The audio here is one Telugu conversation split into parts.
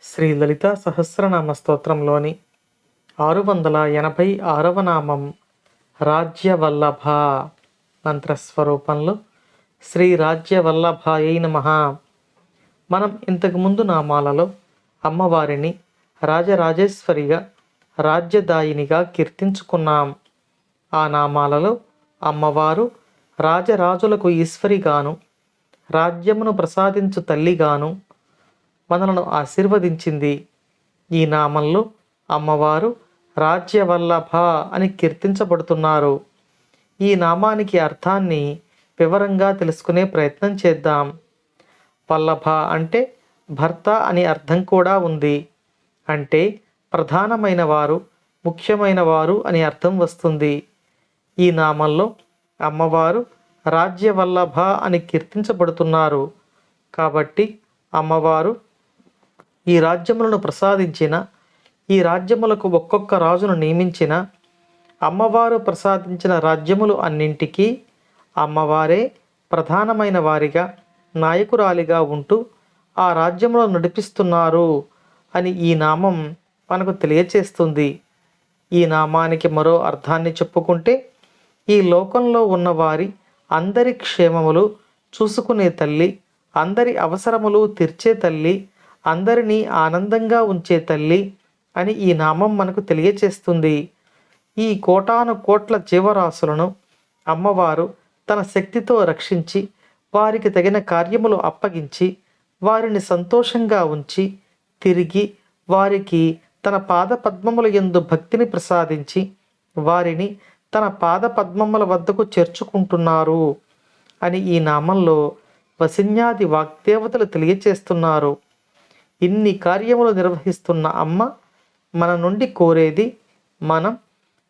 శ్రీ లలితా సహస్రనామ స్తోత్రంలోని 686వ నామం రాజ్యవల్లభ. మంత్రస్వరూపంలో శ్రీ రాజ్యవల్లభాయై నమః. మనం ఇంతకుముందు నామాలలో అమ్మవారిని రాజరాజేశ్వరిగా, రాజ్యదాయినిగా కీర్తించుకున్నాం. ఆ నామాలలో అమ్మవారు రాజరాజులకు ఈశ్వరిగాను, రాజ్యమును ప్రసాదించు తల్లిగాను మనలను ఆశీర్వదించింది. ఈ నామంలో అమ్మవారు రాజ్యవల్లభ అని కీర్తించబడుతున్నారు. ఈ నామానికి అర్థాన్ని వివరంగా తెలుసుకునే ప్రయత్నం చేద్దాం. వల్లభ అంటే భర్త అని అర్థం కూడా ఉంది. అంటే ప్రధానమైన వారు, ముఖ్యమైన వారు అని అర్థం వస్తుంది. ఈ నామంలో అమ్మవారు రాజ్యవల్లభ అని కీర్తించబడుతున్నారు. కాబట్టి అమ్మవారు ఈ రాజ్యములను ప్రసాదించిన, ఈ రాజ్యములకు ఒక్కొక్క రాజును నియమించిన, అమ్మవారు ప్రసాదించిన రాజ్యములు అన్నింటికీ అమ్మవారే ప్రధానమైన వారిగా, నాయకురాలిగా ఉంటూ ఆ రాజ్యములను నడిపిస్తున్నారు అని ఈ నామం మనకు తెలియచేస్తుంది. ఈ నామానికి మరో అర్థాన్ని చెప్పుకుంటే, ఈ లోకంలో ఉన్నవారి అందరి క్షేమములు చూసుకునే తల్లి, అందరి అవసరములు తీర్చే తల్లి, అందరినీ ఆనందంగా ఉంచే తల్లి అని ఈ నామం మనకు తెలియచేస్తుంది. ఈ కోటాను కోట్ల జీవరాశులను అమ్మవారు తన శక్తితో రక్షించి, వారికి తగిన కార్యములు అప్పగించి, వారిని సంతోషంగా ఉంచి, తిరిగి వారికి తన పాద పద్మముల యందు భక్తిని ప్రసాదించి, వారిని తన పాద పద్మముల వద్దకు చేర్చుకుంటున్నారు అని ఈ నామంలో వసిన్యాది వాగ్దేవతలు తెలియచేస్తున్నారు. ఇన్ని కార్యములు నిర్వహిస్తున్న అమ్మ మన నుండి కోరేది, మనం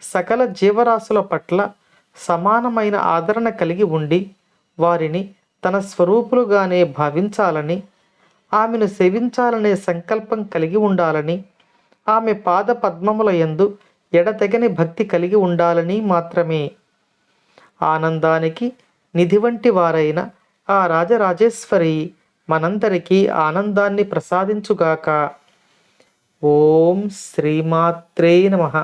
సకల జీవరాశుల పట్ల సమానమైన ఆదరణ కలిగి ఉండి, వారిని తన స్వరూపులుగానే భావించాలని, ఆమెను సేవించాలనే సంకల్పం కలిగి ఉండాలని, ఆమె పాద పద్మముల యందు ఎడతెగని భక్తి కలిగి ఉండాలని మాత్రమే. ఆనందానికి నిధి వంటి వారైన ఆ రాజరాజేశ్వరి మనందరికీ ఆనందాన్ని ప్రసాదించుగాక. ఓం శ్రీమాత్రే నమః.